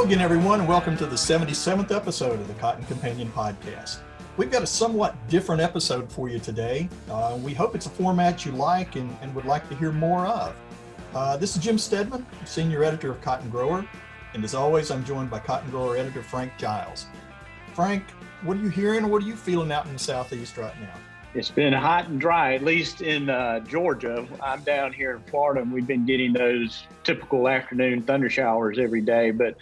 Hello again, everyone, and welcome to the 77th episode of the Cotton Companion podcast. We've got a somewhat different episode for you today. We hope it's a format you like and would like to hear more of. This is Jim Steadman, Senior Editor of Cotton Grower, and as always, I'm joined by Cotton Grower Editor Frank Giles. Frank, what are you hearing, or what are you feeling out in the Southeast right now? It's been hot and dry, at least in Georgia. I'm down here in Florida, and we've been getting those typical afternoon thunder showers every day. But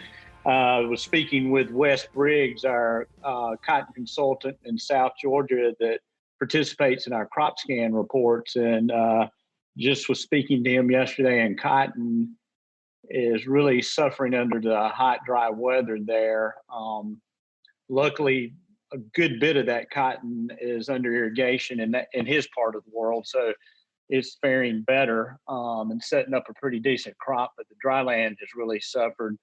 I was speaking with Wes Briggs, our cotton consultant in South Georgia that participates in our crop scan reports, and just was speaking to him yesterday, and cotton is really suffering under the hot, dry weather there. Luckily, a good bit of that cotton is under irrigation in his part of the world, so it's faring better and setting up a pretty decent crop. But the dry land has really suffered.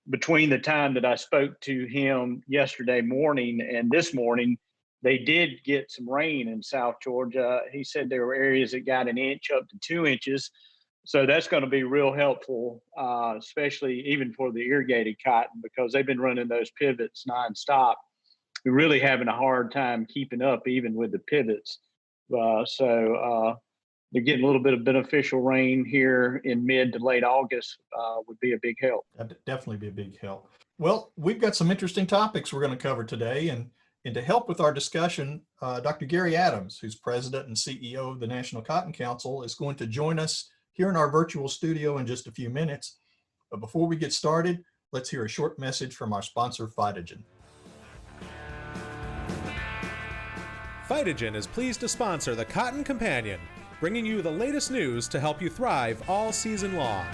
Between the time that I spoke to him yesterday morning and this morning, they did get some rain in South Georgia. He said there were areas that got an inch up to 2 inches. So that's going to be real helpful, especially even for the irrigated cotton, because they've been running those pivots nonstop. We're really having a hard time keeping up even with the pivots. So they're getting a little bit of beneficial rain here in mid to late August would be a big help. That'd definitely be a big help. Well, we've got some interesting topics we're going to cover today. And to help with our discussion, Dr. Gary Adams, who's President and CEO of the National Cotton Council, is going to join us here in our virtual studio in just a few minutes. But before we get started, let's hear a short message from our sponsor, Phytogen. Phytogen is pleased to sponsor the Cotton Companion, bringing you the latest news to help you thrive all season long.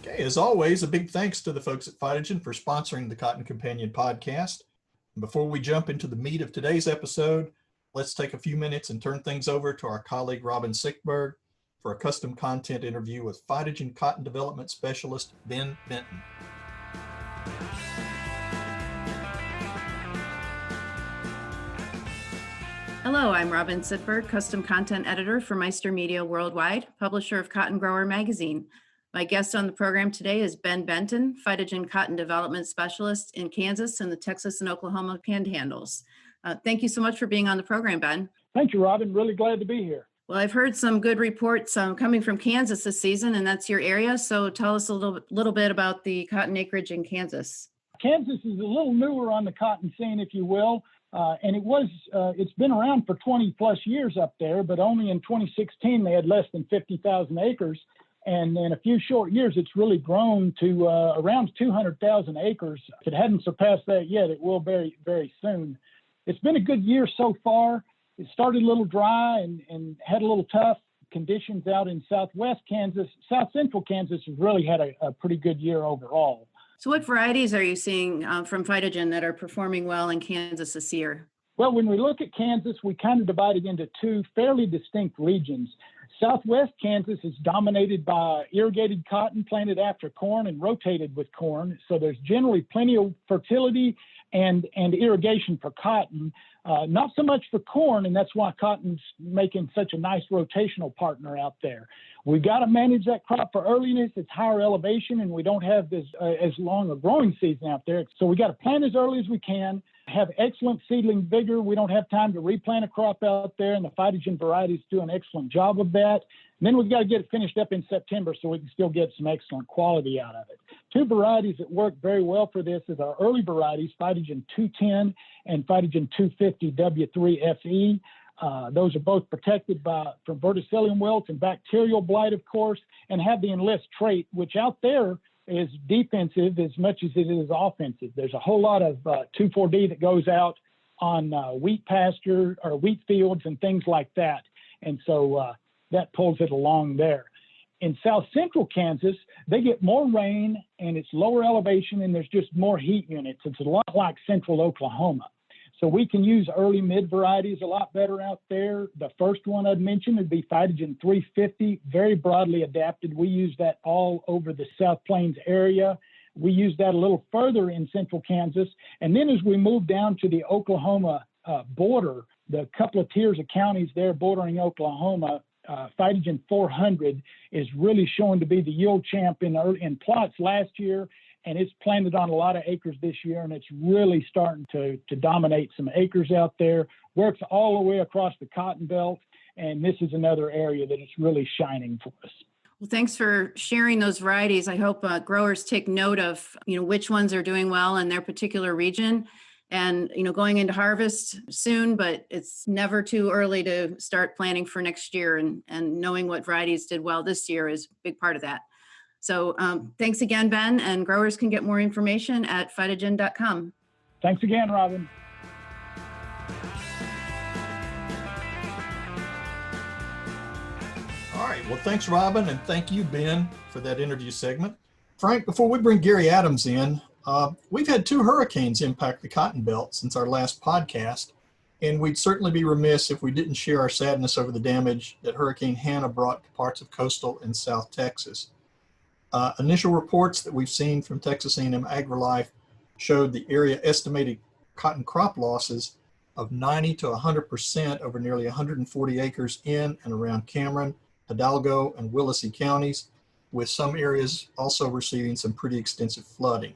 Okay, as always, a big thanks to the folks at Phytogen for sponsoring the Cotton Companion podcast. And before we jump into the meat of today's episode, let's take a few minutes and turn things over to our colleague Robin Sickberg for a custom content interview with Phytogen Cotton Development Specialist Ben Benton. Hello, I'm Robin Sittberg, Custom Content Editor for Meister Media Worldwide, publisher of Cotton Grower Magazine. My guest on the program today is Ben Benton, Phytogen Cotton Development Specialist in Kansas and the Texas and Oklahoma Panhandles. Thank you so much for being on the program, Ben. Thank you, Robin. Really glad to be here. Well, I've heard some good reports coming from Kansas this season, and that's your area. So tell us a little bit about the cotton acreage in Kansas. Kansas is a little newer on the cotton scene, if you will. And it's been around for 20 plus years up there, but only in 2016 they had less than 50,000 acres. And in a few short years, it's really grown to around 200,000 acres. If it hadn't surpassed that yet, it will very, very soon. It's been a good year so far. It started a little dry and had a little tough conditions out in southwest Kansas. South central Kansas has really had a pretty good year overall. So what varieties are you seeing from Phytogen that are performing well in Kansas this year? Well, when we look at Kansas, we kind of divide it into two fairly distinct regions. Southwest Kansas is dominated by irrigated cotton planted after corn and rotated with corn. So there's generally plenty of fertility and irrigation for cotton, not so much for corn, and that's why cotton's making such a nice rotational partner out there. We've got to manage that crop for earliness. It's higher elevation, and we don't have as long a growing season out there. So we got to plant as early as we can, have excellent seedling vigor. We don't have time to replant a crop out there, and the Phytogen varieties do an excellent job of that. And then we've got to get it finished up in September so we can still get some excellent quality out of it. Two varieties that work very well for this is our early varieties, Phytogen 210 and Phytogen 250 W3FE. Those are both protected from verticillium wilt and bacterial blight, of course, and have the enlist trait, which out there is defensive as much as it is offensive. There's a whole lot of 2,4-D that goes out on wheat pasture or wheat fields and things like that. And so that pulls it along there. In south central Kansas, they get more rain and it's lower elevation and there's just more heat units. It's a lot like central Oklahoma. So we can use early mid varieties a lot better out there. The first one I'd mention would be Phytogen 350, very broadly adapted. We use that all over the South Plains area. We use that a little further in central Kansas. And then as we move down to the Oklahoma border, the couple of tiers of counties there bordering Oklahoma, Phytogen 400 is really showing to be the yield champ in plots last year, and it's planted on a lot of acres this year, and it's really starting to dominate some acres out there. Works all the way across the cotton belt, and this is another area that it's really shining for us. Well, thanks for sharing those varieties. I hope growers take note of, which ones are doing well in their particular region. And, going into harvest soon, but it's never too early to start planning for next year, and knowing what varieties did well this year is a big part of that. So thanks again, Ben, and growers can get more information at phytogen.com. Thanks again, Robin. All right. Well, thanks, Robin, and thank you, Ben, for that interview segment. Frank, before we bring Gary Adams in, we've had 2 hurricanes impact the cotton belt since our last podcast, and we'd certainly be remiss if we didn't share our sadness over the damage that Hurricane Hannah brought to parts of coastal and South Texas. Initial reports that we've seen from Texas A&M AgriLife showed the area estimated cotton crop losses of 90 to 100% over nearly 140 acres in and around Cameron, Hidalgo, and Willacy counties, with some areas also receiving some pretty extensive flooding.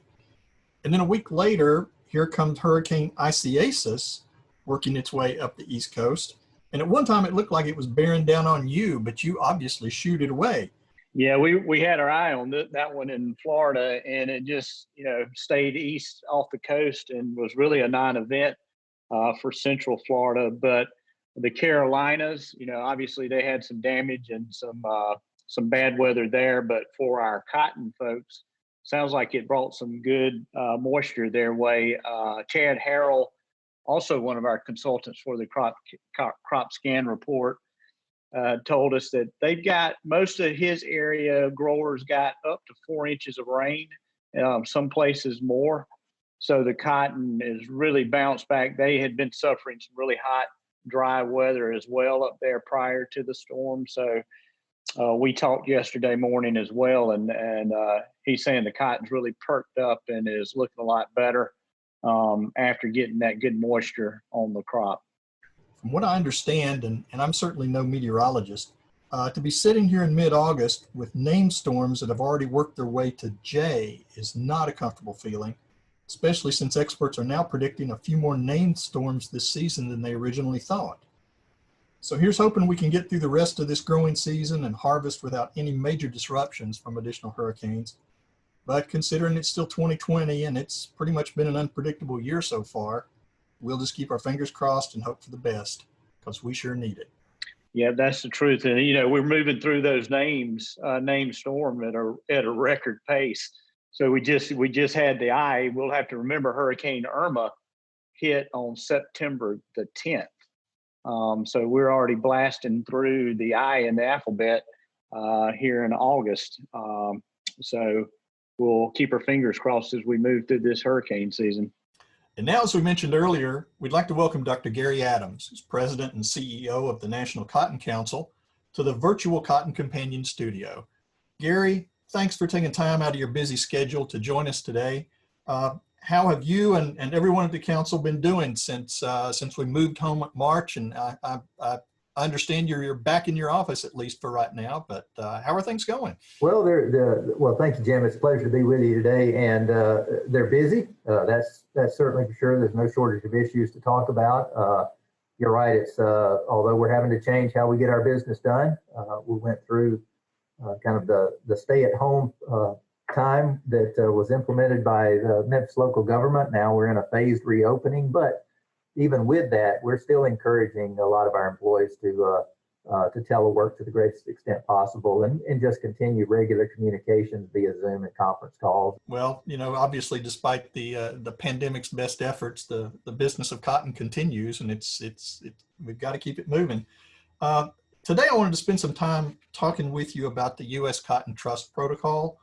And then a week later, here comes Hurricane Isaias working its way up the East Coast. And at one time it looked like it was bearing down on you, but you obviously shooed it away. Yeah, we had our eye on that one in Florida, and it just, stayed east off the coast and was really a non-event for Central Florida. But the Carolinas, obviously they had some damage and some bad weather there. But for our cotton folks, sounds like it brought some good moisture their way. Chad Harrell, also one of our consultants for the crop scan report, told us that they've got most of his area growers got up to 4 inches of rain, some places more. So the cotton is really bounced back. They had been suffering some really hot, dry weather as well up there prior to the storm. So we talked yesterday morning as well, and he's saying the cotton's really perked up and is looking a lot better after getting that good moisture on the crop. From what I understand, and I'm certainly no meteorologist, to be sitting here in mid-August with named storms that have already worked their way to J is not a comfortable feeling, especially since experts are now predicting a few more named storms this season than they originally thought. So here's hoping we can get through the rest of this growing season and harvest without any major disruptions from additional hurricanes. But considering it's still 2020 and it's pretty much been an unpredictable year so far, we'll just keep our fingers crossed and hope for the best, because we sure need it. Yeah, that's the truth. And, we're moving through those named storm at a record pace. So we just had the eye. We'll have to remember Hurricane Irma hit on September the 10th. So we're already blasting through the I in the alphabet here in August. So we'll keep our fingers crossed as we move through this hurricane season. And now, as we mentioned earlier, we'd like to welcome Dr. Gary Adams, who's President and CEO of the National Cotton Council, to the virtual Cotton Companion studio. Gary, thanks for taking time out of your busy schedule to join us today. How have you and everyone at the council been doing since we moved home in March? And I understand you're back in your office, at least for right now, but how are things going? Well, well, thank you, Jim. It's a pleasure to be with you today. And they're busy. That's certainly for sure. There's no shortage of issues to talk about. You're right. It's although we're having to change how we get our business done, we went through kind of the stay-at-home time that was implemented by the Memphis local government. Now we're in a phased reopening, but even with that, we're still encouraging a lot of our employees to telework to the greatest extent possible and just continue regular communications via Zoom and conference calls. Well, obviously, despite the pandemic's best efforts, the business of cotton continues, and we've got to keep it moving. Today, I wanted to spend some time talking with you about the U.S. Cotton Trust Protocol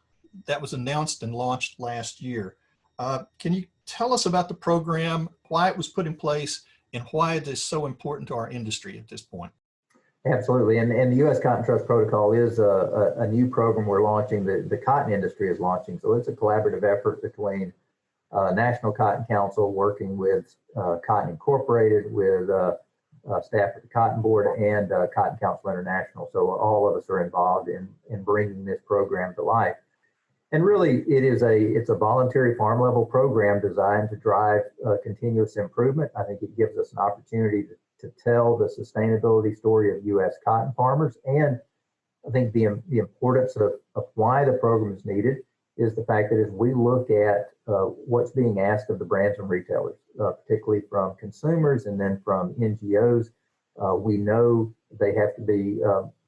that was announced and launched last year. Can you tell us about the program, why it was put in place, and why it is so important to our industry at this point? Absolutely. And the U.S. Cotton Trust Protocol is a new program we're launching, the cotton industry is launching. So it's a collaborative effort between National Cotton Council working with Cotton Incorporated, with staff at the Cotton Board and Cotton Council International. So all of us are involved in bringing this program to life. And really, it's a voluntary farm level program designed to drive continuous improvement. I think it gives us an opportunity to tell the sustainability story of U.S. cotton farmers. And I think the importance of why the program is needed is the fact that as we look at what's being asked of the brands and retailers, particularly from consumers and then from NGOs, we know they have to be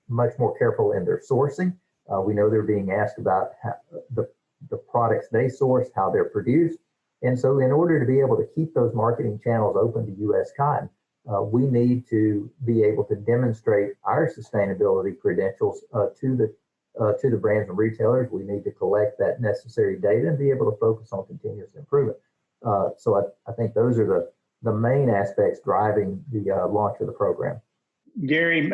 much more careful in their sourcing. We know they're being asked about the products they source, how they're produced. And so in order to be able to keep those marketing channels open to U.S. cotton, we need to be able to demonstrate our sustainability credentials to the brands and retailers. We need to collect that necessary data and be able to focus on continuous improvement. So I think those are the main aspects driving the launch of the program. Gary,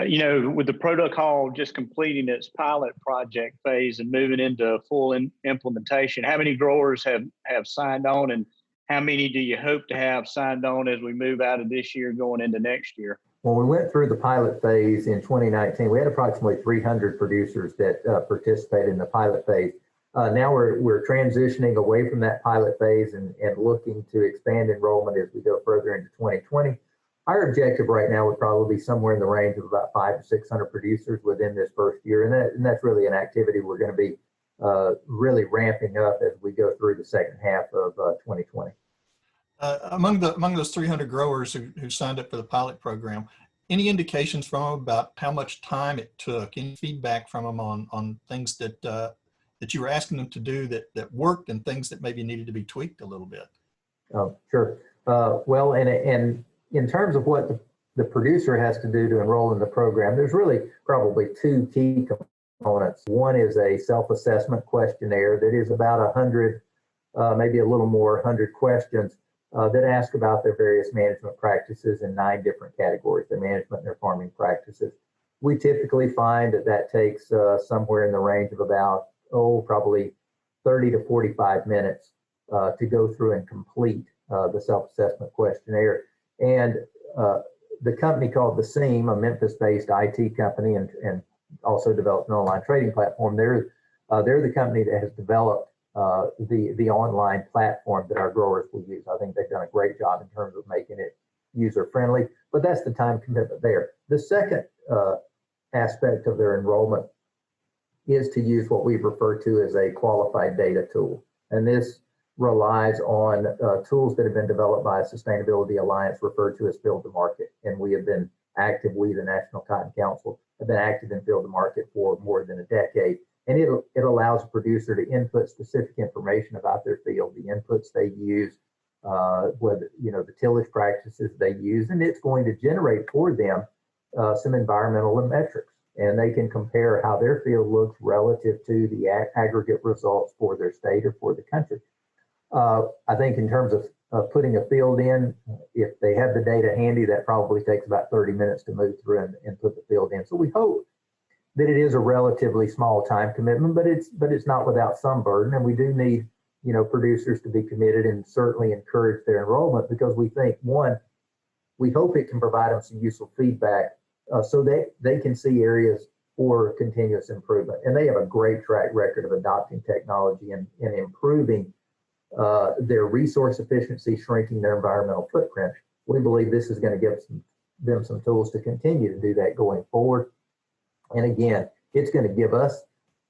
with the protocol just completing its pilot project phase and moving into full implementation, how many growers have signed on, and how many do you hope to have signed on as we move out of this year going into next year? When we went through the pilot phase in 2019, we had approximately 300 producers that participated in the pilot phase. Now we're transitioning away from that pilot phase and looking to expand enrollment as we go further into 2020. Our objective right now would probably be somewhere in the range of about 500 to 600 producers within this first year. And that's really an activity we're going to be really ramping up as we go through the second half of 2020. Among those 300 growers who signed up for the pilot program, any indications from them about how much time it took? Any feedback from them on things that you were asking them to do that worked, and things that maybe needed to be tweaked a little bit? Sure. Well, and in terms of what the producer has to do to enroll in the program, there's really probably two key components. One is a self-assessment questionnaire that is about 100, maybe a little more, 100 questions that ask about their various management practices in 9 different categories, their management and their farming practices. We typically find that takes somewhere in the range of about, probably 30 to 45 minutes to go through and complete the self-assessment questionnaire. And the company called The Seam, a Memphis-based IT company and also developed an online trading platform, they're the company that has developed the online platform that our growers will use. I think they've done a great job in terms of making it user-friendly, but that's the time commitment there. The second aspect of their enrollment is to use what we've referred to as a qualified data tool. And this relies on tools that have been developed by a Sustainability Alliance referred to as Field to Market. And we have been active, the National Cotton Council, have been active in Field to Market for more than a decade. And it allows a producer to input specific information about their field, the inputs they use, whether, the tillage practices they use, and it's going to generate for them some environmental metrics. And they can compare how their field looks relative to the aggregate results for their state or for the country. I think in terms of putting a field in, if they have the data handy, that probably takes about 30 minutes to move through and put the field in. So we hope that it is a relatively small time commitment, but it's not without some burden. And we do need, producers to be committed and certainly encourage their enrollment, because we think, one, we hope it can provide them some useful feedback so that they can see areas for continuous improvement. And they have a great track record of adopting technology and improving their resource efficiency, shrinking their environmental footprint. We believe this is going to give them some tools to continue to do that going forward. And again, it's going to give us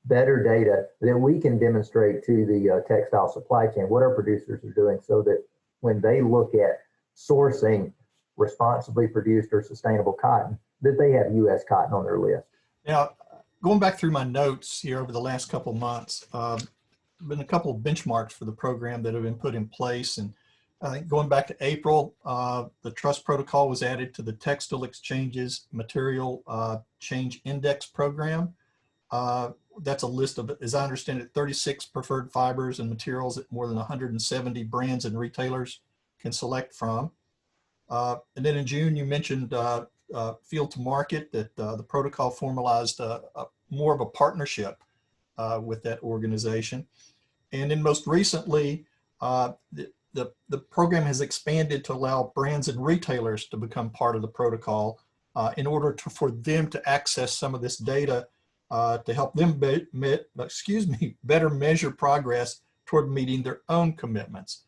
better data that we can demonstrate to the textile supply chain, what our producers are doing, so that when they look at sourcing responsibly produced or sustainable cotton, that they have U.S. cotton on their list. Now, going back through my notes here over the last couple of months, been a couple of benchmarks for the program that have been put in place. And I think going back to April, the trust protocol was added to the Textile Exchanges Material Change Index program. That's a list of, as I understand it, 36 preferred fibers and materials that more than 170 brands and retailers can select from. And then in June, you mentioned Field to Market, that the protocol formalized more of a partnership with that organization. And then most recently, the the program has expanded to allow brands and retailers to become part of the protocol in order for them to access some of this data to help them better measure progress toward meeting their own commitments.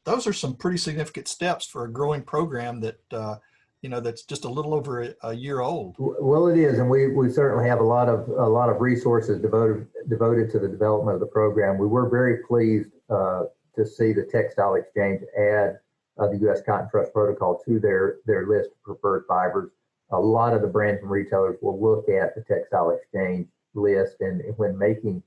Those are some pretty significant steps for a growing program that that's just a little over a year old. Well, it is, and we certainly have a lot of resources devoted to the development of the program. We were very pleased to see the Textile Exchange add the U.S. Cotton Trust Protocol to their list of preferred fibers. A lot of the brands and retailers will look at the Textile Exchange list and when making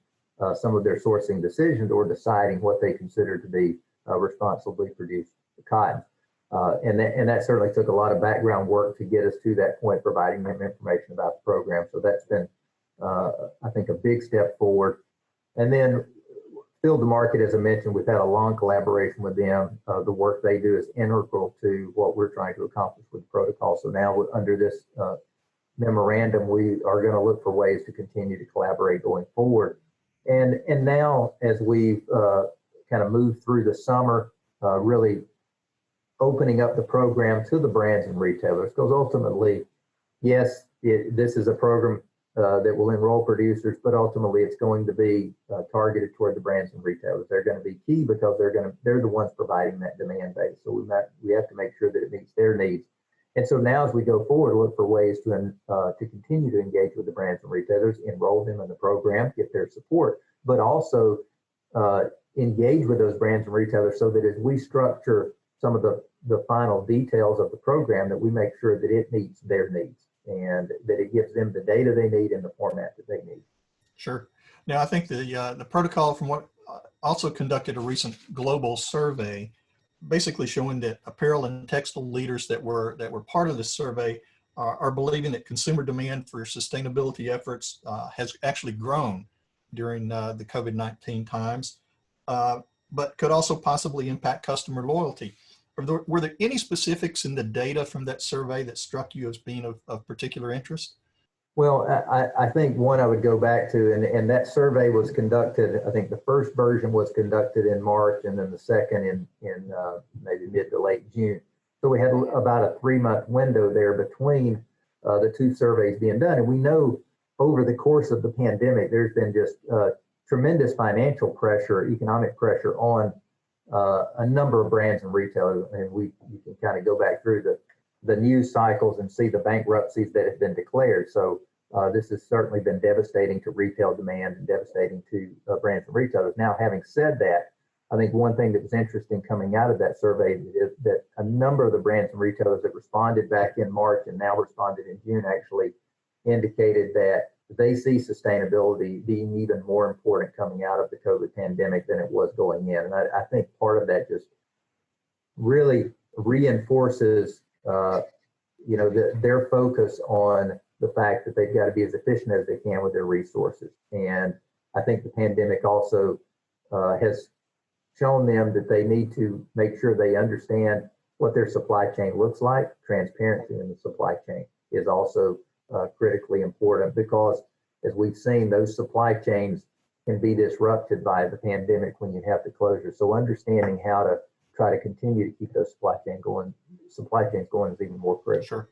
some of their sourcing decisions or deciding what they consider to be responsibly produced cotton. And that certainly took a lot of background work to get us to that point, providing them information about the program. So that's been, I think, a big step forward. And then Field to Market, as I mentioned, we've had a long collaboration with them. The work they do is integral to what we're trying to accomplish with the protocol. So now under this memorandum, we are going to look for ways to continue to collaborate going forward. And now, as we've kind of moved through the summer, really opening up the program to the brands and retailers, because ultimately, yes, this is a program that will enroll producers, but ultimately it's going to be targeted toward the brands and retailers. They're going to be key because they're the ones providing that demand base. So we have to make sure that it meets their needs. And so now, as we go forward, look for ways to continue to engage with the brands and retailers, enroll them in the program, get their support, but also engage with those brands and retailers so that as we structure some of the final details of the program, that we make sure that it meets their needs and that it gives them the data they need in the format that they need. Sure. Now, I think the protocol, from what also conducted a recent global survey, basically showing that apparel and textile leaders that were part of this survey are believing that consumer demand for sustainability efforts has actually grown during the COVID-19 times, but could also possibly impact customer loyalty. Were there any specifics in the data from that survey that struck you as being of particular interest? Well, I think one I would go back to, and that survey was conducted, I think the first version was conducted in March and then the second in maybe mid to late June. So we had about a 3-month window there between the two surveys being done. And we know over the course of the pandemic, there's been just tremendous financial pressure, economic pressure on a number of brands and retailers. And you can kind of go back through the news cycles and see the bankruptcies that have been declared. So this has certainly been devastating to retail demand and devastating to brands and retailers. Now, having said that, I think one thing that was interesting coming out of that survey is that a number of the brands and retailers that responded back in March and now responded in June actually indicated that they see sustainability being even more important coming out of the COVID pandemic than it was going in. And I think part of that just really reinforces their focus on the fact that they've got to be as efficient as they can with their resources. And I think the pandemic also has shown them that they need to make sure they understand what their supply chain looks like. Transparency in the supply chain is also critically important because, as we've seen, those supply chains can be disrupted by the pandemic when you have the closure. So understanding how to try to continue to keep those supply chains going is even more critical. Sure.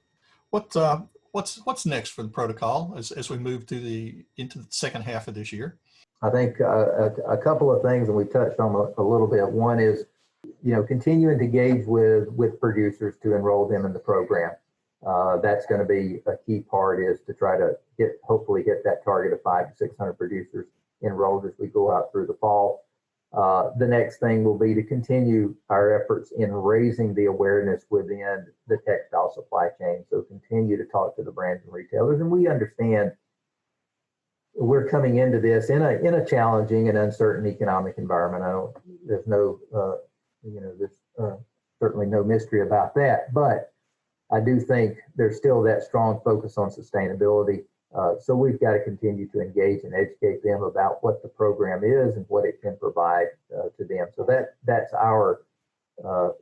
What's next for the protocol as we move into the second half of this year? I think a couple of things, and we touched on a little bit. One is, continuing to engage with producers to enroll them in the program. That's going to be a key part, is to try to hopefully hit that target of 500 to 600 producers enrolled as we go out through the fall. The next thing will be to continue our efforts in raising the awareness within the textile supply chain. So continue to talk to the brands and retailers. And we understand we're coming into this in a challenging and uncertain economic environment. There's certainly no mystery about that. But I do think there's still that strong focus on sustainability. So we've got to continue to engage and educate them about what the program is and what it can provide to them. So that's our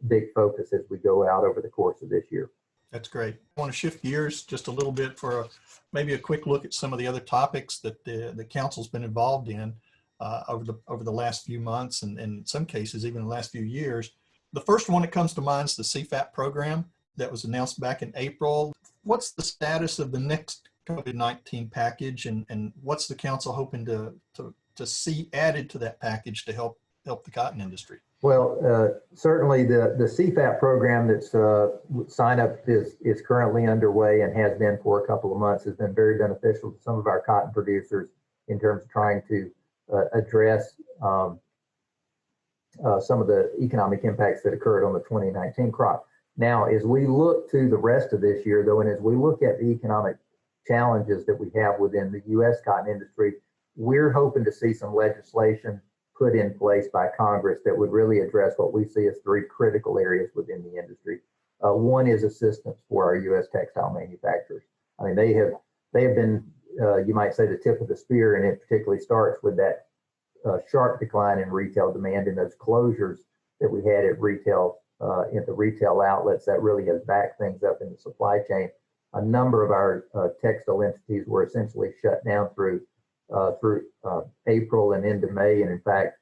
big focus as we go out over the course of this year. That's great. I want to shift gears just a little bit for maybe a quick look at some of the other topics that the council's been involved in. over the last few months, and in some cases even the last few years. The first one that comes to mind is the CFAP program that was announced back in April. What's the status of the next COVID-19 package, and what's the council hoping to see added to that package to help the cotton industry? Well, certainly the CFAP program that's sign up is currently underway and has been for a couple of months, has been very beneficial to some of our cotton producers in terms of trying to address some of the economic impacts that occurred on the 2019 crop. Now, as we look to the rest of this year, though, and as we look at the economic challenges that we have within the U.S. cotton industry, we're hoping to see some legislation put in place by Congress that would really address what we see as three critical areas within the industry. One is assistance for our U.S. textile manufacturers. I mean, they have been, you might say, the tip of the spear, and it particularly starts with that sharp decline in retail demand and those closures that we had at retail, in the retail outlets that really has backed things up in the supply chain. A number of our textile entities were essentially shut down through April and into May. And in fact,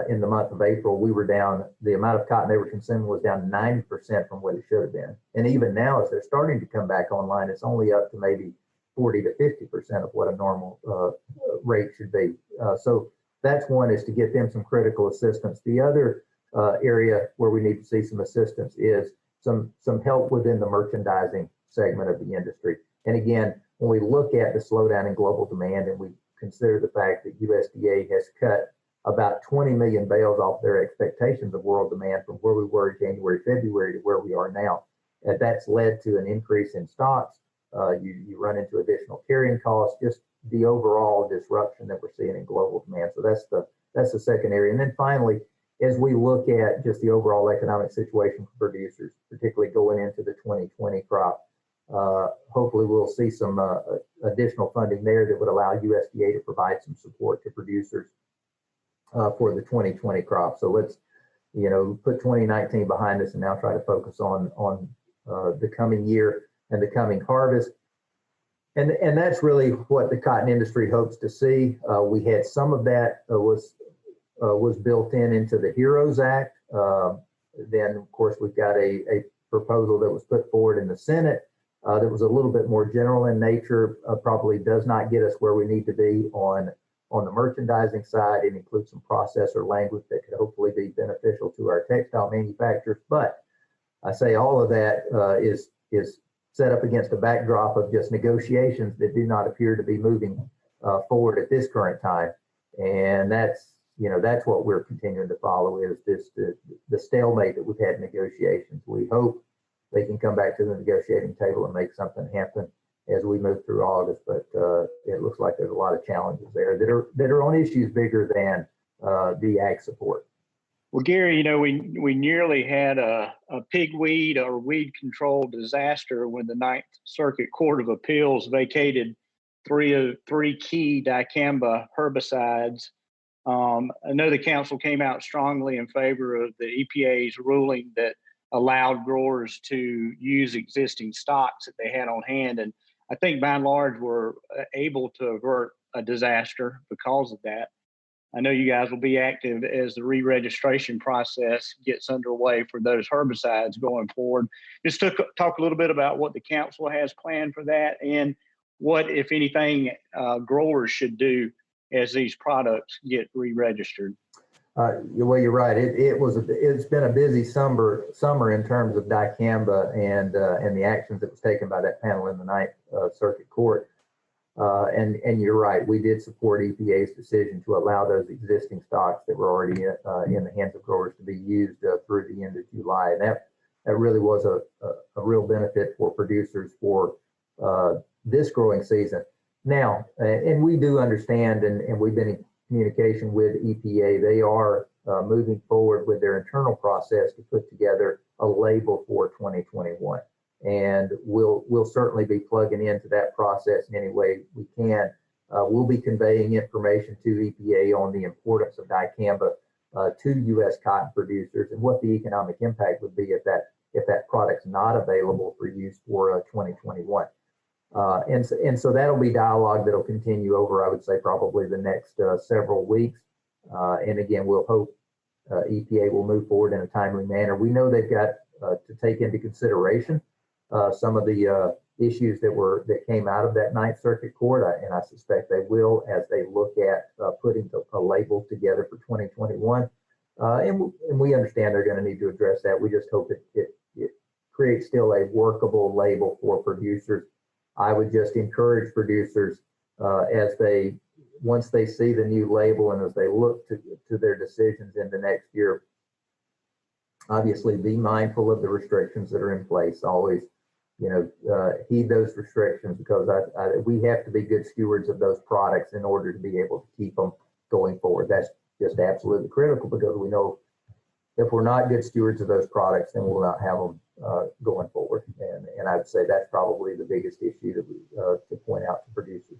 in the month of April, we were down, the amount of cotton they were consuming was down 90% from what it should have been. And even now, as they're starting to come back online, it's only up to maybe 40 to 50% of what a normal rate should be. So that's one, is to get them some critical assistance. The other area where we need to see some assistance is some help within the merchandising segment of the industry. And again, when we look at the slowdown in global demand and we consider the fact that USDA has cut about 20 million bales off their expectations of world demand from where we were in January, February to where we are now, that's led to an increase in stocks. You run into additional carrying costs, just the overall disruption that we're seeing in global demand. So that's the second area. And then finally, as we look at just the overall economic situation for producers, particularly going into the 2020 crop, hopefully we'll see some additional funding there that would allow USDA to provide some support to producers for the 2020 crop. So let's, put 2019 behind us and now try to focus on the coming year and the coming harvest. And that's really what the cotton industry hopes to see. We had some of that was built into the HEROES Act. Then, of course, we've got a proposal that was put forward in the Senate that was a little bit more general in nature, probably does not get us where we need to be on the merchandising side. It includes some processor language that could hopefully be beneficial to our textile manufacturers. But I say all of that is set up against a backdrop of just negotiations that do not appear to be moving forward at this current time. And that's what we're continuing to follow, is this the stalemate that we've had in negotiations. We hope they can come back to the negotiating table and make something happen as we move through August. But it looks like there's a lot of challenges there that are on issues bigger than the ag support. Well, Gary, we nearly had a pigweed or weed control disaster when the Ninth Circuit Court of Appeals vacated three key dicamba herbicides. I know the council came out strongly in favor of the EPA's ruling that allowed growers to use existing stocks that they had on hand. And I think by and large we're able to avert a disaster because of that. I know you guys will be active as the re-registration process gets underway for those herbicides going forward. Just talk a little bit about what the council has planned for that and what, if anything, growers should do as these products get re-registered. Well, you're right. It's been a busy summer in terms of dicamba and the actions that was taken by that panel in the Ninth Circuit Court. And you're right. We did support EPA's decision to allow those existing stocks that were already in the hands of growers to be used through the end of July. And that really was a real benefit for producers for this growing season. Now, and we do understand, and we've been in communication with EPA, they are moving forward with their internal process to put together a label for 2021. And we'll certainly be plugging into that process in any way we can. We'll be conveying information to EPA on the importance of dicamba to U.S. cotton producers and what the economic impact would be if that product's not available for use for 2021. And so that'll be dialogue that'll continue over, I would say, probably the next several weeks. And again, we'll hope EPA will move forward in a timely manner. We know they've got to take into consideration some of the issues that came out of that Ninth Circuit Court, and I suspect they will as they look at putting a label together for 2021. And we understand they're going to need to address that. We just hope it creates still a workable label for producers. I would just encourage producers once they see the new label and as they look to their decisions in the next year, obviously be mindful of the restrictions that are in place. Always, heed those restrictions, because we have to be good stewards of those products in order to be able to keep them going forward. That's just absolutely critical, because we know if we're not good stewards of those products, then we'll not have them going forward. And I would say that's probably the biggest issue to point out to producers.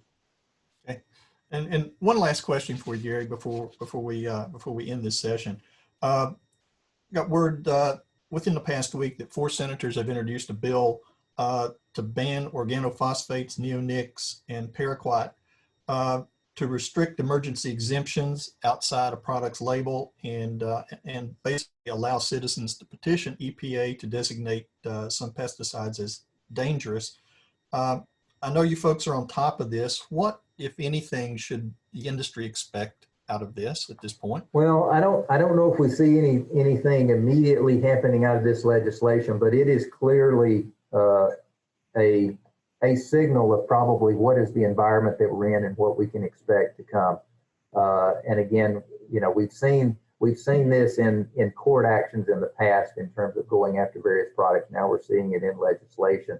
Okay. And one last question for you, Gary, before we end this session. Got word within the past week that 4 senators have introduced a bill to ban organophosphates, neonics, and paraquat to restrict emergency exemptions outside a product's label, and basically allow citizens to petition EPA to designate some pesticides as dangerous. I know you folks are on top of this. What, if anything, should the industry expect out of this at this point? Well, I don't know if we see anything immediately happening out of this legislation, but it is clearly a signal of probably what is the environment that we're in and what we can expect to come. And again, we've seen this in court actions in the past in terms of going after various products. Now we're seeing it in legislation.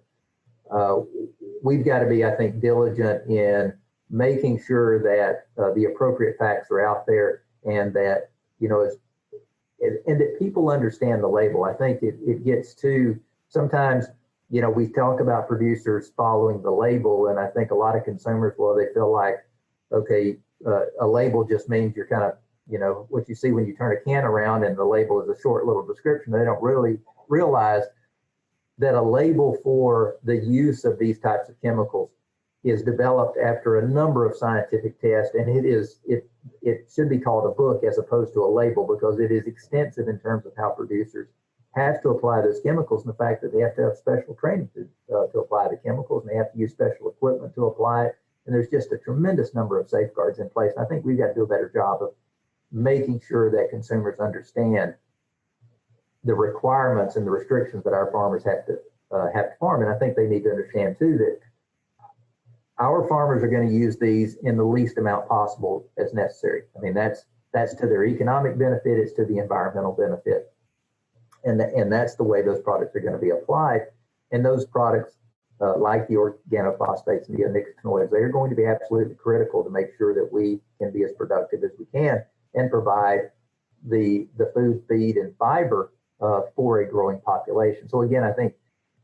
We've got to be, I think, diligent in making sure that the appropriate facts are out there, and that, and that people understand the label. I think it gets to sometimes, we talk about producers following the label, and I think a lot of consumers, they feel like, okay, a label just means you're kind of, what you see when you turn a can around and the label is a short little description. They don't really realize that a label for the use of these types of chemicals is developed after a number of scientific tests, and it should be called a book as opposed to a label, because it is extensive in terms of how producers have to apply those chemicals, and the fact that they have to have special training to apply the chemicals, and they have to use special equipment to apply it. And there's just a tremendous number of safeguards in place. And I think we've got to do a better job of making sure that consumers understand the requirements and the restrictions that our farmers have to farm. And I think they need to understand too that our farmers are going to use these in the least amount possible as necessary. I mean, that's to their economic benefit, it's to the environmental benefit. And that's the way those products are going to be applied. And those products, like the organophosphates and the neonicotinoids, they are going to be absolutely critical to make sure that we can be as productive as we can and provide the food, feed, and fiber for a growing population. So again, I think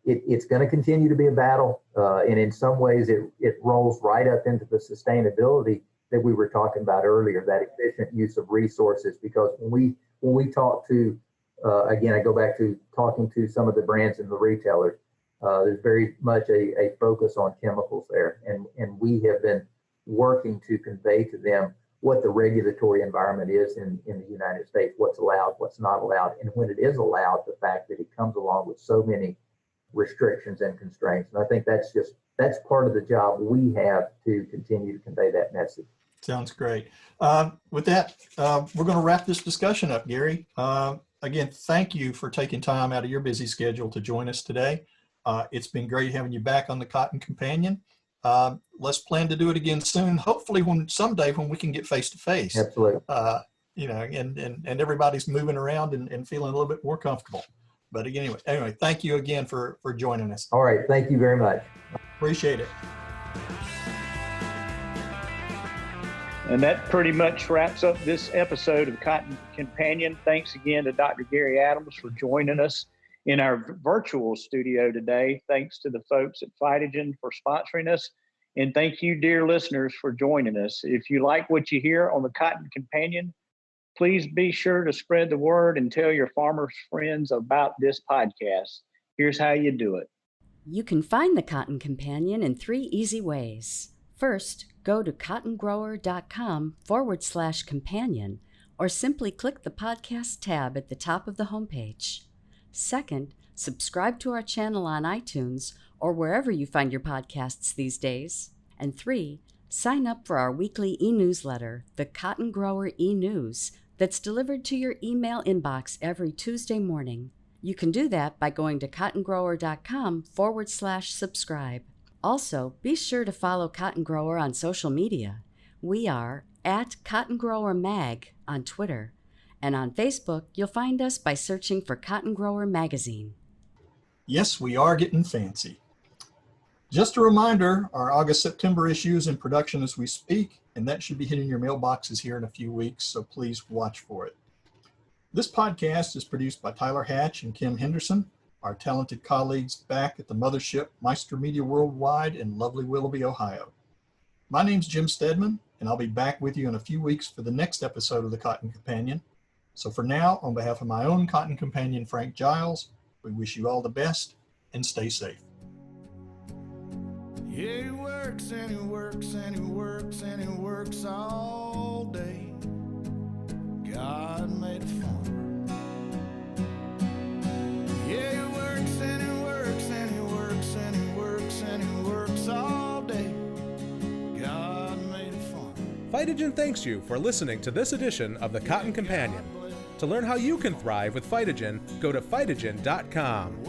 it's going to continue to be a battle, and in some ways it rolls right up into the sustainability that we were talking about earlier, that efficient use of resources. Because when we talk to again, I go back to talking to some of the brands and the retailers, there's very much a focus on chemicals there, and we have been working to convey to them what the regulatory environment is in the United States, what's allowed, what's not allowed, and when it is allowed, the fact that it comes along with so many restrictions and constraints. And I think that's part of the job we have to continue to convey that message. Sounds great. With that, we're going to wrap this discussion up, Gary. Again, thank you for taking time out of your busy schedule to join us today. It's been great having you back on the Cotton Companion. Let's plan to do it again soon. Hopefully someday when we can get face to face. Absolutely. And everybody's moving around and feeling a little bit more comfortable. But anyway, thank you again for joining us. All right. Thank you very much. Appreciate it. And that pretty much wraps up this episode of Cotton Companion. Thanks again to Dr. Gary Adams for joining us in our virtual studio today. Thanks to the folks at Phytogen for sponsoring us. And thank you, dear listeners, for joining us. If you like what you hear on the Cotton Companion, please be sure to spread the word and tell your farmers friends about this podcast. Here's how you do it. You can find the Cotton Companion in 3 easy ways. First, go to cottongrower.com/companion or simply click the podcast tab at the top of the homepage. Second, subscribe to our channel on iTunes or wherever you find your podcasts these days. And 3, sign up for our weekly e-newsletter, the Cotton Grower e-News, that's delivered to your email inbox every Tuesday morning. You can do that by going to cottongrower.com/subscribe. Also, be sure to follow Cotton Grower on social media. We are at Cotton Grower Mag on Twitter, and on Facebook, you'll find us by searching for Cotton Grower Magazine. Yes, we are getting fancy. Just a reminder, our August-September issue is in production as we speak, and that should be hitting your mailboxes here in a few weeks, so please watch for it. This podcast is produced by Tyler Hatch and Kim Henderson, our talented colleagues back at the mothership Meister Media Worldwide in lovely Willoughby, Ohio. My name's Jim Steadman, and I'll be back with you in a few weeks for the next episode of the Cotton Companion. So for now, on behalf of my own Cotton Companion, Frank Giles, we wish you all the best and stay safe. Yeah, he works and he works and he works and he works all day. God made a farmer. Yeah, he works and he works and he works and he works and he works all day. God made a farmer. Phytogen thanks you for listening to this edition of the Cotton Companion. To learn how you can thrive with Phytogen, go to phytogen.com.